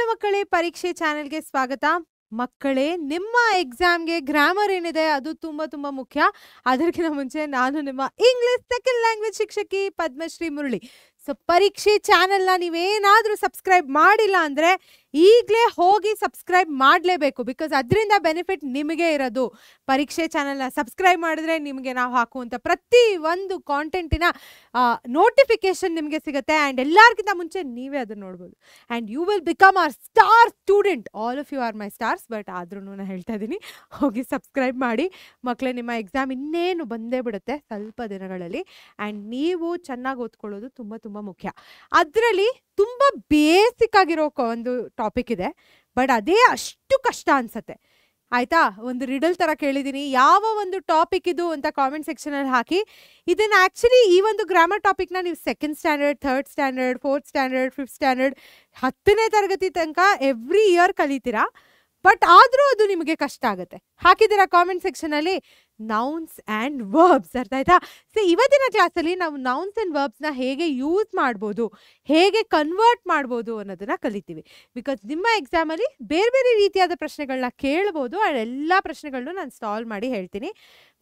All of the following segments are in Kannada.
ಮಕ್ಕಳೇ, ಪರೀಕ್ಷೆ ಚಾನೆಲ್ಗೆ ಸ್ವಾಗತ. ಮಕ್ಕಳೇ, ನಿಮ್ಮ ಎಕ್ಸಾಮ್ಗೆ ಗ್ರಾಮರ್ ಏನಿದೆ ಅದು ತುಂಬಾ ಮುಖ್ಯ. ಅದಕ್ಕಿಂತ ಮುಂಚೆ ನಾನು ನಿಮ್ಮ ಇಂಗ್ಲಿಷ್ ಸೆಕೆಂಡ್ ಲ್ಯಾಂಗ್ವೇಜ್ ಶಿಕ್ಷಕಿ ಪದ್ಮಶ್ರೀ ಮುರಳಿ. ಸೊ ಪರೀಕ್ಷೆ ಚಾನೆಲ್ನ ನೀವೇನಾದರೂ ಸಬ್ಸ್ಕ್ರೈಬ್ ಮಾಡಿಲ್ಲ ಅಂದರೆ ಈಗಲೇ ಹೋಗಿ ಸಬ್ಸ್ಕ್ರೈಬ್ ಮಾಡಲೇಬೇಕು. ಬಿಕಾಸ್ ಅದರಿಂದ ಬೆನಿಫಿಟ್ ನಿಮಗೆ ಇರೋದು. ಪರೀಕ್ಷೆ ಚಾನೆಲ್ನ ಸಬ್ಸ್ಕ್ರೈಬ್ ಮಾಡಿದ್ರೆ ನಿಮಗೆ ನಾವು ಹಾಕುವಂಥ ಪ್ರತಿ ಒಂದು ಕಾಂಟೆಂಟಿನ ನೋಟಿಫಿಕೇಶನ್ ನಿಮಗೆ ಸಿಗುತ್ತೆ. ಆ್ಯಂಡ್ ಎಲ್ಲರಿಗಿಂತ ಮುಂಚೆ ನೀವೇ ಅದನ್ನು ನೋಡ್ಬೋದು. And you will become our star student. All of you are my stars. But ಆದ್ರೂ ನಾನು ಹೇಳ್ತಾ ಇದ್ದೀನಿ, ಹೋಗಿ ಸಬ್ಸ್ಕ್ರೈಬ್ ಮಾಡಿ ಮಕ್ಕಳೇ. ನಿಮ್ಮ ಎಕ್ಸಾಮ್ ಇನ್ನೇನು ಬಂದೇ ಬಿಡುತ್ತೆ ಸ್ವಲ್ಪ ದಿನಗಳಲ್ಲಿ. ಆ್ಯಂಡ್ ನೀವು ಚೆನ್ನಾಗಿ ಓದ್ಕೊಳ್ಳೋದು ತುಂಬ ಮುಖ್ಯ. ಅದರಲ್ಲಿ ತುಂಬ ಬೇಸಿಕ್ ಆಗಿರೋ ಒಂದು ಟಾಪಿಕ್ ಇದೆ, ಬಟ್ ಅದೇ ಅಷ್ಟು ಕಷ್ಟ ಅನ್ಸತ್ತೆ. ಆಯ್ತಾ? ಒಂದು ರಿಡಲ್ ಥರ ಕೇಳಿದ್ದೀನಿ, ಯಾವ ಒಂದು ಟಾಪಿಕ್ ಇದು ಅಂತ ಕಾಮೆಂಟ್ ಸೆಕ್ಷನಲ್ಲಿ ಹಾಕಿ. ಇದನ್ನು ಆ್ಯಕ್ಚುಲಿ ಈ ಒಂದು ಗ್ರಾಮರ್ ಟಾಪಿಕ್ನ ನೀವು second standard, third standard, fourth standard, fifth standard, 10ನೇ ತರಗತಿ ತನಕ ಎವ್ರಿ ಇಯರ್ ಕಲಿತೀರಾ. ಬಟ್ ಆದರೂ ಅದು ನಿಮಗೆ ಕಷ್ಟ ಆಗುತ್ತೆ. ಹಾಕಿದ್ದೀರಾ ಕಾಮೆಂಟ್ ಸೆಕ್ಷನಲ್ಲಿ ನೌನ್ಸ್ ಆ್ಯಂಡ್ ವರ್ಬ್ಸ್. ಅರ್ಥ ಆಯ್ತಾ? ಸೊ ಇವತ್ತಿನ ಕ್ಲಾಸಲ್ಲಿ ನಾವು ನೌನ್ಸ್ ಆ್ಯಂಡ್ ವರ್ಬ್ಸ್ನ ಹೇಗೆ ಯೂಸ್ ಮಾಡ್ಬೋದು, ಹೇಗೆ ಕನ್ವರ್ಟ್ ಮಾಡ್ಬೋದು ಅನ್ನೋದನ್ನ ಕಲಿತೀವಿ. ಬಿಕಾಸ್ ನಿಮ್ಮ ಎಕ್ಸಾಮಲ್ಲಿ ಬೇರೆ ರೀತಿಯಾದ ಪ್ರಶ್ನೆಗಳನ್ನ ಕೇಳ್ಬೋದು. ಆ್ಯಂಡ್ ಎಲ್ಲ ಪ್ರಶ್ನೆಗಳನ್ನೂ ನಾನು ಸಾಲ್ವ್ ಮಾಡಿ ಹೇಳ್ತೀನಿ.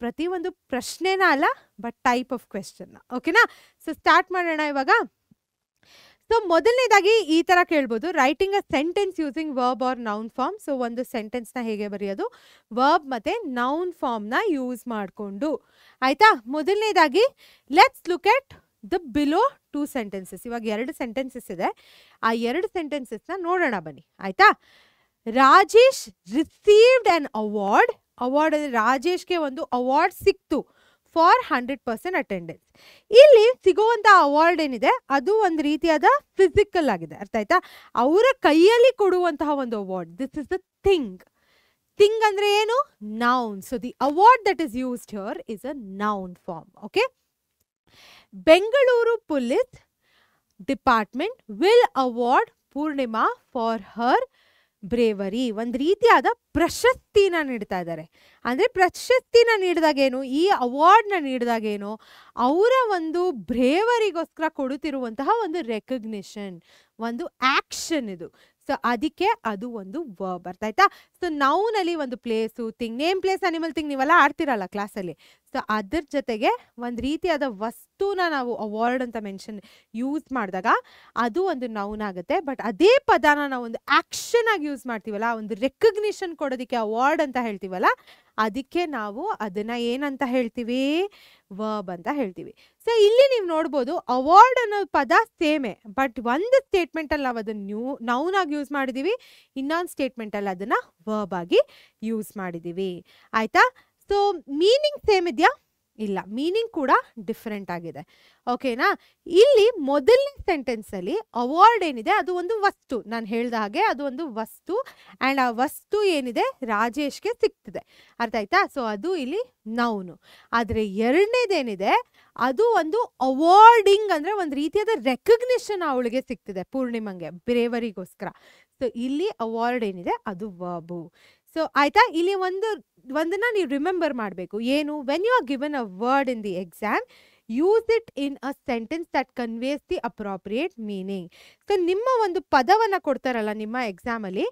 ಪ್ರತಿಯೊಂದು ಪ್ರಶ್ನೆನ ಅಲ್ಲ, ಬಟ್ ಟೈಪ್ ಆಫ್ ಕ್ವೆಶ್ಚನ್ನ. ಓಕೆನಾ? ಸೊ ಸ್ಟಾರ್ಟ್ ಮಾಡೋಣ ಇವಾಗ. ಸೊ ಮೊದಲನೇದಾಗಿ ಈ ಥರ ಕೇಳ್ಬೋದು, writing a sentence using verb or noun form. So ಒಂದು ಸೆಂಟೆನ್ಸ್ನ ಹೇಗೆ ಬರೆಯೋದು, ವರ್ಬ್ ಮತ್ತು ನೌನ್ ಫಾರ್ಮ್ನ ಯೂಸ್ ಮಾಡಿಕೊಂಡು. ಆಯಿತಾ? ಮೊದಲನೇದಾಗಿ let's look at the below 2 sentences. ಇವಾಗ 2 ಸೆಂಟೆನ್ಸಸ್ ಇದೆ. ಆ 2 ಸೆಂಟೆನ್ಸಸ್ನ ನೋಡೋಣ ಬನ್ನಿ. ಆಯಿತಾ? Rajesh received on award. Award ಅಂದರೆ ರಾಜೇಶ್ಗೆ ಒಂದು ಅವಾರ್ಡ್ ಸಿಕ್ತು ಫಾರ್ 100% ಅಟೆಂಡೆನ್ಸ್. ಇಲ್ಲಿ ಸಿಗುವಂಥ ಅವಾರ್ಡ್ ಏನಿದೆ ಅದು ಒಂದು ರೀತಿಯಾದ ಫಿಸಿಕಲ್ ಆಗಿದೆ. ಅರ್ಥ ಆಯ್ತಾ? ಅವರ ಕೈಯಲ್ಲಿ ಕೊಡುವಂತಹ ಒಂದು award. This is the thing. Thing ಅಂದರೆ ಏನು? Noun. So the award that is used here is a noun form. Okay. Bengaluru police department will award Poornima for her bravery. ಒಂದು ರೀತಿಯಾದ ಪ್ರಶಸ್ತಿನ ನೀಡ್ತಾ ಇದ್ದಾರೆ. ಅಂದರೆ ಪ್ರಶಸ್ತಿನ ನೀಡಿದಾಗೇನು, ಈ ಅವಾರ್ಡ್ನ ನೀಡಿದಾಗೇನು, ಅವರ ಒಂದು ಬ್ರೇವರಿಗೋಸ್ಕರ ಕೊಡುತ್ತಿರುವಂತಹ ಒಂದು ರೆಕಗ್ನಿಷನ್, ಒಂದು ಆ್ಯಕ್ಷನ್ ಇದು. ಸೊ ಅದಕ್ಕೆ ಅದು ಒಂದು ವರ್ಬ್. ಅರ್ಥ ಆಯ್ತಾ? ಸೊ ನೌನಲ್ಲಿ ಒಂದು place, thing, name, place, animal, thing ನೀವೆಲ್ಲ ಆಡ್ತಿರಲ್ಲ ಕ್ಲಾಸಲ್ಲಿ. ಸೊ ಅದ್ರ ಜೊತೆಗೆ ಒಂದು ರೀತಿಯಾದ ವಸ್ತುನ ನಾವು ಅವಾರ್ಡ್ ಅಂತ ಯೂಸ್ ಮಾಡಿದಾಗ ಅದು ಒಂದು ನೌನ್ ಆಗುತ್ತೆ. ಬಟ್ ಅದೇ ಪದಾನ ನಾವು ಒಂದು ಆ್ಯಕ್ಷನ್ ಆಗಿ ಯೂಸ್ ಮಾಡ್ತೀವಲ್ಲ, ಒಂದು ರೆಕಗ್ನಿಷನ್ ಕೊಡೋದಕ್ಕೆ ಅವಾರ್ಡ್ ಅಂತ ಹೇಳ್ತೀವಲ್ಲ, ಅದಕ್ಕೆ ನಾವು ಅದನ್ನ ಏನಂತ ಹೇಳ್ತೀವಿ? ವರ್ಬ್ ಅಂತ ಹೇಳ್ತೀವಿ. ಸೊ ಇಲ್ಲಿ ನೀವು ನೋಡ್ಬೋದು, ಅವಾರ್ಡ್ ಅನ್ನೋ ಪದ ಸೇಮೆ, ಬಟ್ ಒಂದು ಸ್ಟೇಟ್ಮೆಂಟಲ್ಲಿ ನಾವು ಅದನ್ನು ನೌನ್ ಆಗಿ ಯೂಸ್ ಮಾಡಿದ್ದೀವಿ, ಇನ್ನೊಂದು ಸ್ಟೇಟ್ಮೆಂಟಲ್ಲಿ ಅದನ್ನು ವರ್ಬ್ ಆಗಿ ಯೂಸ್ ಮಾಡಿದ್ದೀವಿ. ಆಯಿತಾ? ಸೊ ಮೀನಿಂಗ್ ಸೇಮ್ ಇದೆಯಾ? ಇಲ್ಲ, ಮೀನಿಂಗ್ ಕೂಡ ಡಿಫ್ರೆಂಟ್ ಆಗಿದೆ. ಓಕೆನಾ? ಇಲ್ಲಿ ಮೊದಲನೇ ಸೆಂಟೆನ್ಸಲ್ಲಿ ಅವಾರ್ಡ್ ಏನಿದೆ ಅದು ಒಂದು ವಸ್ತು. ನಾನು ಹೇಳ್ದ ಹಾಗೆ ಅದು ಒಂದು ವಸ್ತು. ಆ್ಯಂಡ್ ಆ ವಸ್ತು ಏನಿದೆ ರಾಜೇಶ್ಗೆ ಸಿಗ್ತಿದೆ. ಅರ್ಥ ಆಯ್ತಾ? ಸೊ ಅದು ಇಲ್ಲಿ ನೌನು. ಆದರೆ ಎರಡನೇದೇನಿದೆ ಅದು ಒಂದು ಅವಾರ್ಡಿಂಗ್, ಅಂದರೆ ಒಂದು ರೀತಿಯಾದ ರೆಕಗ್ನಿಷನ್ ಅವಳಿಗೆ ಸಿಗ್ತಿದೆ, ಪೂರ್ಣಿಮಂಗೆ, ಬ್ರೇವರಿಗೋಸ್ಕರ. ಸೊ ಇಲ್ಲಿ ಅವಾರ್ಡ್ ಏನಿದೆ ಅದು ವರ್ಬು. ಸೊ ಆಯ್ತಾ? ಇಲ್ಲಿ ಒಂದನ್ನ ನೀವು ರಿಮೆಂಬರ್ ಮಾಡಬೇಕು. ಏನು? When you are given a word in the exam, use it in a sentence that conveys the appropriate meaning. So ನಿಮ್ಮ ಒಂದು ಪದವನ್ನು ಕೊಡ್ತಾರಲ್ಲ ನಿಮ್ಮ ಎಕ್ಸಾಮಲ್ಲಿ,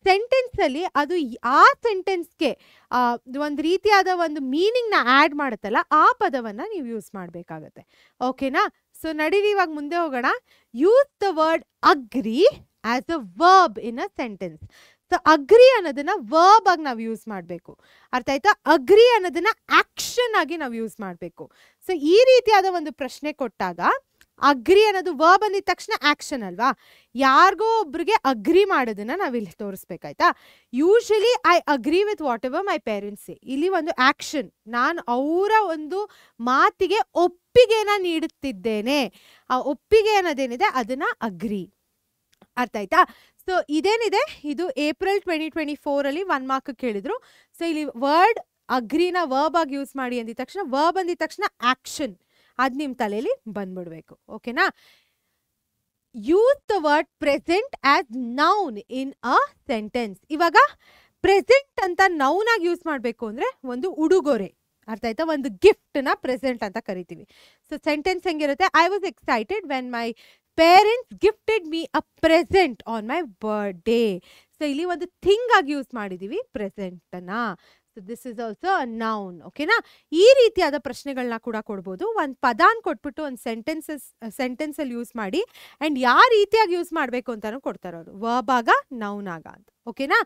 ಸೆಂಟೆನ್ಸಲ್ಲಿ ಅದು ಆ ಸೆಂಟೆನ್ಸ್ಗೆ ಒಂದು ರೀತಿಯಾದ ಒಂದು ಮೀನಿಂಗ್ನ ಆ್ಯಡ್ ಮಾಡುತ್ತಲ್ಲ, ಆ ಪದವನ್ನು ನೀವು ಯೂಸ್ ಮಾಡಬೇಕಾಗತ್ತೆ. ಓಕೆನಾ? ಸೊ ನಡೀರಿ ಇವಾಗ ಮುಂದೆ ಹೋಗೋಣ. Use the word agri as a verb in a sentence. So agri ಅನ್ನೋದನ್ನ ವರ್ಬ್ ಆಗಿ ನಾವು ಯೂಸ್ ಮಾಡಬೇಕು. ಅರ್ಥ ಆಯ್ತಾ? ಅಗ್ರಿ ಅನ್ನೋದನ್ನ ಆಕ್ಷನ್ ಆಗಿ ನಾವು ಯೂಸ್ ಮಾಡಬೇಕು. ಸೊ ಈ ರೀತಿಯಾದ ಒಂದು ಪ್ರಶ್ನೆ ಕೊಟ್ಟಾಗ ಅಗ್ರಿ ಅನ್ನೋದು ವರ್ಬ್ ಅಂದಿದ ತಕ್ಷಣ ಆಕ್ಷನ್ ಅಲ್ವಾ? ಯಾರಿಗೋ ಒಬ್ರಿಗೆ ಅಗ್ರಿ ಮಾಡೋದನ್ನ ನಾವಿಲ್ಲಿ ತೋರಿಸ್ಬೇಕಾಯ್ತಾ? Usually I agree with whatever my parents say. ಇಲ್ಲಿ ಒಂದು ಆಕ್ಷನ್, ನಾನು ಅವರ ಒಂದು ಮಾತಿಗೆ ಒಪ್ಪಿಗೆನ ನೀಡುತ್ತಿದ್ದೇನೆ. ಆ ಒಪ್ಪಿಗೆ ಅನ್ನೋದೇನಿದೆ ಅದನ್ನ ಅಗ್ರಿ. ಅರ್ಥ ಆಯ್ತಾ? ಸೊ ಇದೇನಿದೆ ಇದು ಏಪ್ರಿಲ್ 2024 1 ಮಾರ್ಕ್ ಕೇಳಿದ್ರು. ಸೊ ಇಲ್ಲಿ ವರ್ಡ್ ಅಗ್ರಿನ ವರ್ಬ್ ಆಗಿ ಯೂಸ್ ಮಾಡಿ ಅಂದಿದ ತಕ್ಷಣ, ವರ್ಬ್ ಅಂದಿದ ತಕ್ಷಣ ಆಕ್ಷನ್ ಅದು ನಿಮ್ಮ ತಲೆಯಲ್ಲಿ ಬಂದ್ಬಿಡ್ಬೇಕು. ಓಕೆನಾ? Use the word present as noun in a sentence. ಇವಾಗ ಪ್ರೆಸೆಂಟ್ ಅಂತ ನೌನ್ ಆಗಿ ಯೂಸ್ ಮಾಡಬೇಕು ಅಂದರೆ ಒಂದು ಉಡುಗೊರೆ. ಅರ್ಥ ಆಯ್ತಾ? ಒಂದು ಗಿಫ್ಟ್ನ ಪ್ರೆಸೆಂಟ್ ಅಂತ ಕರಿತೀವಿ. ಸೊ ಸೆಂಟೆನ್ಸ್ ಹೆಂಗಿರುತ್ತೆ? I was excited when my parents gifted me a present on my birthday. So ಇಲ್ಲಿ ಒಂದು ಥಿಂಗ್ ಆಗಿ ಯೂಸ್ ಮಾಡಿದೀವಿ ಪ್ರೆಸೆಂಟನ್ನ. So this is also a noun. ಓಕೆನಾ? ಈ ರೀತಿಯಾದ ಪ್ರಶ್ನೆಗಳನ್ನ ಕೂಡ ಕೊಡ್ಬೋದು. ಒಂದು ಪದಾನ್ ಕೊಟ್ಬಿಟ್ಟು ಒಂದು ಸೆಂಟೆನ್ಸಲ್ಲಿ ಯೂಸ್ ಮಾಡಿ ಆ್ಯಂಡ್ ಯಾವ ರೀತಿಯಾಗಿ ಯೂಸ್ ಮಾಡಬೇಕು ಅಂತಾನು ಕೊಡ್ತಾರೆ ಅವರು, ವರ್ಬ್ ಆಗ ನೌನ್ ಆಗ ಅಂತ. ಓಕೆನಾ?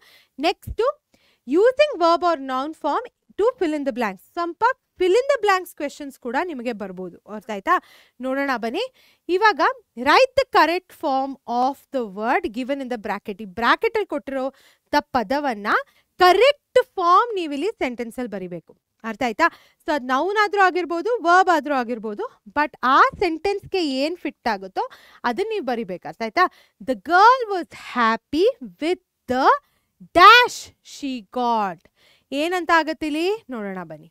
Next using verb or noun form to fill in the blanks. ಸ್ವಲ್ಪ fill in the blanks questions ಕೂಡ ನಿಮಗೆ ಬರ್ಬೋದು. ಅರ್ಥ ಆಯ್ತಾ? ನೋಡೋಣ ಬನ್ನಿ. ಇವಾಗ write the correct form of the word given in the bracket. ಈ ಬ್ರಾಕೆಟಲ್ಲಿ ಕೊಟ್ಟಿರೋ ಪದವನ್ನ ಕರೆಕ್ಟ್ ಫಾರ್ಮ್ ನೀವಿಲ್ಲಿ ಸೆಂಟೆನ್ಸಲ್ಲಿ ಬರಿಬೇಕು. ಅರ್ಥ ಆಯ್ತಾ? ಸೊ ಅದು ನೌನ್ ಆದ್ರೂ ಆಗಿರ್ಬೋದು, ವರ್ಬ್ ಆದ್ರೂ ಆಗಿರ್ಬೋದು, ಬಟ್ ಆ ಸೆಂಟೆನ್ಸ್ಗೆ ಏನು ಫಿಟ್ ಆಗುತ್ತೋ ಅದನ್ನ ನೀವು ಬರಿಬೇಕು. ಅರ್ಥ ಆಯ್ತಾ? The girl was happy with the dash she got. ಏನಂತ ಆಗತ್ತೆ ಇಲ್ಲಿ ನೋಡೋಣ ಬನ್ನಿ.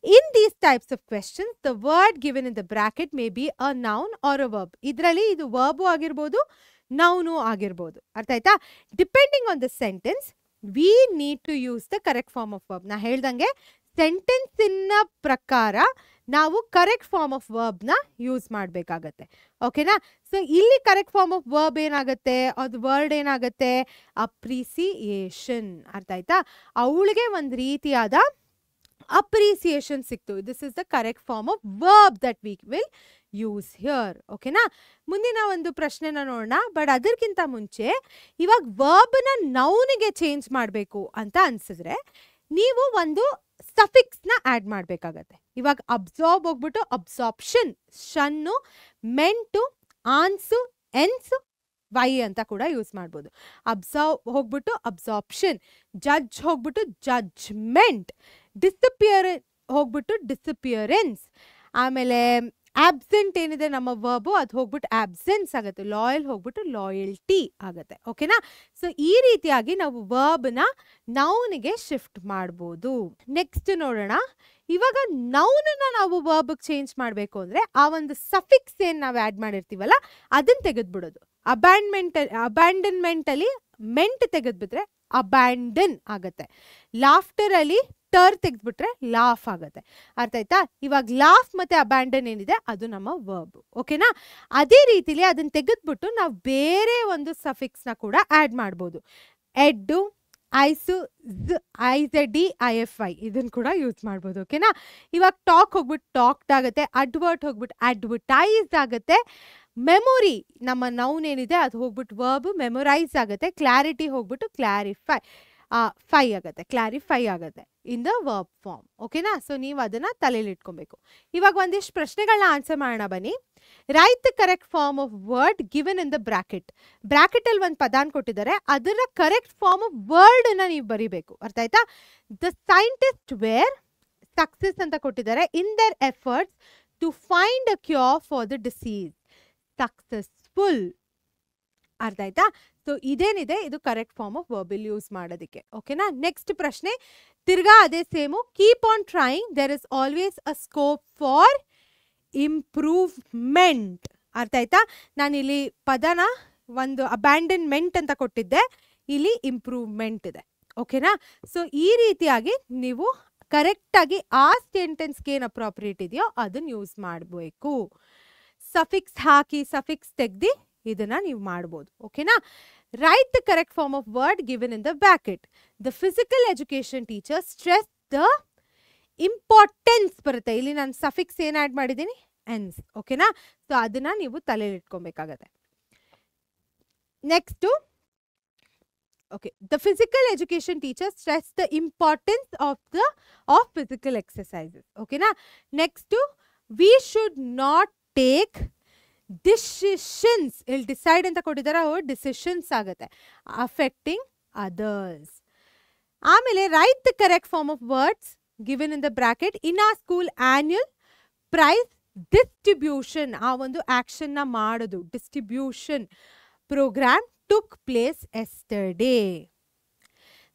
In these types of questions, the word given in the bracket may be a noun or a verb. ಇದರಲ್ಲಿ ಇದು verb ಆಗಿರ್ಬೋದು, noun ಆಗಿರ್ಬೋದು. ಅರ್ಥ ಆಯ್ತಾ? Depending on the sentence, we need to use the correct form of verb. ನಾ ಹೇಳ್ದಂಗೆ ಸೆಂಟೆನ್ಸಿನ ಪ್ರಕಾರ ನಾವು ಕರೆಕ್ಟ್ ಫಾರ್ಮ್ ಆಫ್ ವರ್ಬ್ನ ಯೂಸ್ ಮಾಡಬೇಕಾಗತ್ತೆ. ಓಕೆನಾ? ಸೊ ಇಲ್ಲಿ ಕರೆಕ್ಟ್ ಫಾರ್ಮ್ ಆಫ್ ವರ್ಬ್ ಏನಾಗುತ್ತೆ, ಅದು ವರ್ಡ್ ಏನಾಗುತ್ತೆ, ಅಪ್ರಿಸಿಯೇಷನ್. ಅರ್ಥ ಆಯ್ತಾ? ಅವಳಿಗೆ ಒಂದು ರೀತಿಯಾದ ಅಪ್ರಿಸಿಯೇಷನ್ ಸಿಕ್ತು. This is the correct form of verb that we will use here. ಓಕೆನಾ? ಮುಂದಿನ ಒಂದು ಪ್ರಶ್ನೆನ ನೋಡೋಣ. ಬಟ್ ಅದಕ್ಕಿಂತ ಮುಂಚೆ ಇವಾಗ ವರ್ಬ್ನ ನೌನಿಗೆ ಚೇಂಜ್ ಮಾಡಬೇಕು ಅಂತ ಅನ್ಸಿದ್ರೆ ನೀವು ಒಂದು ಸಫಿಕ್ಸ್ನ ಆ್ಯಡ್ ಮಾಡಬೇಕಾಗತ್ತೆ. ಇವಾಗ ಅಬ್ಸಾರ್ಬ್ ಹೋಗ್ಬಿಟ್ಟು ಅಬ್ಸಾರ್ಪ್ಷನ್, ಶನ್ನು, ಮೆಂಟು, ಆನ್ಸು, ಎನ್ಸು, ವೈ ಅಂತ ಕೂಡ ಯೂಸ್ ಮಾಡ್ಬೋದು. ಅಬ್ಸರ್ವ್ ಹೋಗ್ಬಿಟ್ಟು ಅಬ್ಸಾರ್ಪ್ಷನ್, ಜಡ್ಜ್ ಹೋಗ್ಬಿಟ್ಟು ಜಡ್ಜ್ಮೆಂಟ್, ಡಿಸಪಿಯರ್ ಹೋಗ್ಬಿಟ್ಟು ಡಿಸಪಿಯರೆನ್ಸ್, ಆಮೇಲೆ ಆಬ್ಸೆಂಟ್ ಏನಿದೆ ನಮ್ಮ ವರ್ಬು ಅದು ಹೋಗ್ಬಿಟ್ಟು ಆಬ್ಸೆನ್ಸ್ ಆಗುತ್ತೆ, ಲಾಯಲ್ ಹೋಗ್ಬಿಟ್ಟು ಲಾಯಲ್ಟಿ ಆಗುತ್ತೆ. ಓಕೆನಾ? ಸೊ ಈ ರೀತಿಯಾಗಿ ನಾವು ವರ್ಬ್ನ ನೌನಿಗೆ ಶಿಫ್ಟ್ ಮಾಡ್ಬೋದು. ನೆಕ್ಸ್ಟ್ ನೋಡೋಣ. ಇವಾಗ ನೌನನ್ನ ನಾವು ವರ್ಬ್ಗೆ ಚೇಂಜ್ ಮಾಡಬೇಕು ಅಂದರೆ ಆ ಒಂದು ಸಫಿಕ್ಸ್ ಏನು ನಾವು ಆ್ಯಡ್ ಮಾಡಿರ್ತೀವಲ್ಲ ಅದನ್ನು ತೆಗೆದ್ಬಿಡೋದು. ಅಬ್ಯಾಂಡನ್ಮೆಂಟಲ್ಲಿ ಮೆಂಟ್ ತೆಗೆದ್ಬಿಟ್ರೆ ಅಬ್ಯಾಂಡನ್ ಆಗುತ್ತೆ. ಲಾಫ್ಟರಲ್ಲಿ ಟರ್ ತೆಗೆದ್ಬಿಟ್ರೆ ಲಾಫ್ ಆಗುತ್ತೆ. ಅರ್ಥ ಆಯ್ತಾ? ಇವಾಗ ಲಾಫ್ ಮತ್ತೆ ಅಬ್ಯಾಂಡನ್ ಏನಿದೆ ಅದು ನಮ್ಮ ವರ್ಬ್. ಓಕೆನಾ? ಅದೇ ರೀತಿಲಿ ಅದನ್ನ ತೆಗೆದ್ಬಿಟ್ಟು ನಾವು ಬೇರೆ ಒಂದು ಸಫಿಕ್ಸ್ನ ಕೂಡ ಆ್ಯಡ್ ಮಾಡ್ಬೋದು. ಎಡ್ಡು, ಐಸು, ಐಝೆಡ್, IFI ಇದನ್ನು ಕೂಡ ಯೂಸ್ ಮಾಡ್ಬೋದು. ಓಕೆನಾ? ಇವಾಗ ಟಾಕ್ ಹೋಗ್ಬಿಟ್ಟು ಟಾಕ್ಡ್ ಆಗುತ್ತೆ, ಅಡ್ವರ್ಟ್ ಹೋಗ್ಬಿಟ್ಟು ಅಡ್ವರ್ಟೈಸ್ಡ್ ಆಗುತ್ತೆ, ಮೆಮೊರಿ ನಮ್ಮ ನೌನ್ ಏನಿದೆ ಅದು ಹೋಗ್ಬಿಟ್ಟು ವರ್ಬ್ ಮೆಮೊರೈಸ್ ಆಗುತ್ತೆ, ಕ್ಲಾರಿಟಿ ಹೋಗ್ಬಿಟ್ಟು ಕ್ಲಾರಿಫೈ ಆಗುತ್ತೆ, ಕ್ಲಾರಿಫೈ ಆಗುತ್ತೆ ಇನ್ ದ ವರ್ಬ್ ಫಾರ್ಮ್. ಓಕೆನಾ? ಸೊ ನೀವು ಅದನ್ನ ತಲೆಯಲ್ಲಿ ಇಟ್ಕೊಬೇಕು. ಇವಾಗ ಒಂದಿಷ್ಟು ಪ್ರಶ್ನೆಗಳನ್ನ ಆನ್ಸರ್ ಮಾಡೋಣ ಬನ್ನಿ. Write the correct form of word given in the bracket. Bracket ಅಲ್ಲಿ ಒಂದು ಪದಾನ್ ಕೊಟ್ಟಿದ್ದಾರೆ, ಅದರ ಕರೆಕ್ಟ್ ಫಾರ್ಮ್ ಆಫ್ ವರ್ಡ್ ಅನ್ನ ನೀವು ಬರಿಬೇಕು. ಅರ್ಥ ಆಯ್ತಾ? ದ ಸೈಂಟಿಸ್ಟ್ ವೇರ್ ಸಕ್ಸಸ್ ಅಂತ ಕೊಟ್ಟಿದ್ದಾರೆ in their efforts to find a cure for the disease. Successful. ಅರ್ಥ ಆಯ್ತಾ? ಸೊ ಇದೇನಿದೆ ಇದು ಕರೆಕ್ಟ್ ಫಾರ್ಮ್ ಆಫ್ ವರ್ಬ್ ಇಲ್ಲಿ ಯೂಸ್ ಮಾಡೋದಕ್ಕೆ. ಓಕೆನಾ? ನೆಕ್ಸ್ಟ್ ಪ್ರಶ್ನೆ ತಿರ್ಗಾ ಅದೇ same. Keep on trying, there is always a scope for improvement. ಅರ್ಥ ಆಯ್ತಾ? ನಾನಿಲ್ಲಿ ಪದನ ಒಂದು ಅಬ್ಯಾಂಡನ್ಮೆಂಟ್ ಅಂತ ಕೊಟ್ಟಿದ್ದೆ, ಇಲ್ಲಿ ಇಂಪ್ರೂವ್ಮೆಂಟ್ ಇದೆ. ಓಕೆನಾ? ಸೊ ಈ ರೀತಿಯಾಗಿ ನೀವು ಕರೆಕ್ಟಾಗಿ ಆ ಸೆಂಟೆನ್ಸ್ಗೆ ಏನು ಅಪ್ರಾಪ್ರಿಯೇಟ್ ಇದೆಯೋ ಅದನ್ನ ಯೂಸ್ ಮಾಡಬೇಕು. ಸಫಿಕ್ಸ್ ಹಾಕಿ ಸಫಿಕ್ಸ್ ತೆಗ್ದು ಇದನ್ನ ನೀವು ಮಾಡ್ಬೋದು. ಓಕೆನಾ? Write the correct form of word given in the bracket. The physical education teacher stress the importance ಬರುತ್ತೆ. ಇಲ್ಲಿ ನಾನು ಸಫಿಕ್ಸ್ ಏನು ಆ್ಯಡ್ ಮಾಡಿದ್ದೀನಿ, ಎನ್ಸ್. ಓಕೆನಾ? ಸೊ ಅದನ್ನ ನೀವು ತಲೆಯಲ್ಲಿ ಇಟ್ಕೊಬೇಕಾಗತ್ತೆ. Next okay, the physical education teacher stress the importance of physical exercises. ಓಕೆನಾ? Next we should not take decisions. ಇಲ್ಲಿ ಡಿಸೈಡ್ ಅಂತ ಕೊಟ್ಟಿದ್ದಾರೆ, ಡಿಸಿಷನ್ಸ್ ಆಗುತ್ತೆ, ಅಫೆಕ್ಟಿಂಗ್ ಅದರ್ಸ್. ಆಮೇಲೆ write the correct form of words given in the bracket. In ಆ ಸ್ಕೂಲ್ ಆನ್ಯುಯಲ್ ಪ್ರೈಸ್ ಡಿಸ್ಟ್ರಿಬ್ಯೂಷನ್, ಆ ಒಂದು ಆಕ್ಷನ್ನ ಮಾಡೋದು, distribution programme took place yesterday.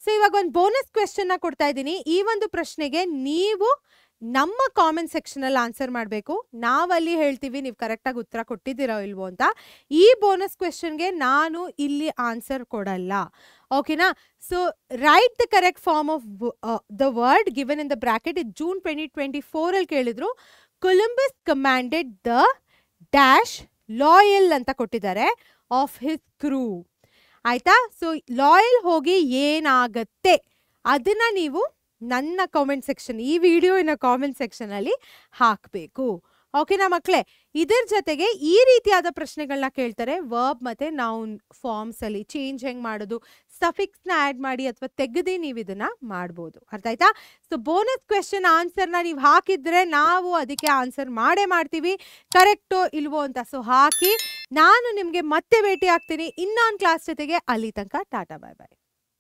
So ಇವಾಗ ಒಂದು ಬೋನಸ್ ಕ್ವೆಶ್ಚನ್ನ ಕೊಡ್ತಾ ಇದ್ದೀನಿ. ಈ ಒಂದು ಪ್ರಶ್ನೆಗೆ ನೀವು ನಮ್ಮ ಕಾಮೆಂಟ್ ಸೆಕ್ಷನಲ್ಲಿ ಆನ್ಸರ್ ಮಾಡಬೇಕು. ನಾವಲ್ಲಿ ಹೇಳ್ತೀವಿ ನೀವು ಕರೆಕ್ಟಾಗಿ ಉತ್ತರ ಕೊಟ್ಟಿದ್ದೀರೋ ಇಲ್ವೋ ಅಂತ. ಈ ಬೋನಸ್ ಕ್ವೆಶ್ಚನ್ಗೆ ನಾನು ಇಲ್ಲಿ ಆನ್ಸರ್ ಕೊಡಲ್ಲ. ಓಕೆನಾ? So write the correct form of the word given in the bracket. ಇದು ಜೂನ್ 2024 ಕೇಳಿದ್ರು. Columbus commanded the dash loyal ಅಂತ ಕೊಟ್ಟಿದ್ದಾರೆ ಆಫ್ ಹಿಸ್ ಕ್ರೂ. ಆಯ್ತಾ? ಸೊ ಲಾಯಲ್ ಹೋಗಿ ಏನಾಗತ್ತೆ ಅದನ್ನ ನೀವು ನನ್ನ ಕಾಮೆಂಟ್ ಸೆಕ್ಷನ್, ಈ ವಿಡಿಯೋನ ಕಾಮೆಂಟ್ ಸೆಕ್ಷನ್ ಅಲ್ಲಿ ಹಾಕಬೇಕು. ಓಕೆನಾ ಮಕ್ಕಳೇ? ಇದರ ಜೊತೆಗೆ ಈ ರೀತಿಯಾದ ಪ್ರಶ್ನೆಗಳನ್ನ ಕೇಳ್ತಾರೆ. ವರ್ಬ್ ಮತ್ತೆ ನೌನ್ ಫಾರ್ಮ್ಸ್ ಅಲ್ಲಿ ಚೇಂಜ್ ಹೆಂಗ್ ಮಾಡೋದು, ಸಫಿಕ್ಸ್ ನ ಆಡ್ ಮಾಡಿ ಅಥವಾ ತೆಗೆದು ನೀವು ಇದನ್ನ ಮಾಡ್ಬೋದು. ಅರ್ಥ ಆಯ್ತಾ? ಸೊ ಬೋನಸ್ ಕ್ವೆಶ್ಚನ್ ಆನ್ಸರ್ನ ನೀವು ಹಾಕಿದ್ರೆ ನಾವು ಅದಕ್ಕೆ ಆನ್ಸರ್ ಮಾಡೇ ಮಾಡ್ತೀವಿ, ಕರೆಕ್ಟೋ ಇಲ್ವೋ ಅಂತ. ಸೊ ಹಾಕಿ, ನಾನು ನಿಮಗೆ ಮತ್ತೆ ಭೇಟಿ ಆಗ್ತೀನಿ ಇನ್ನೊಂದು ಕ್ಲಾಸ್ ಜೊತೆಗೆ. ಅಲ್ಲಿ ತನಕ ಟಾಟಾ, ಬಾಯ್ ಬಾಯ್.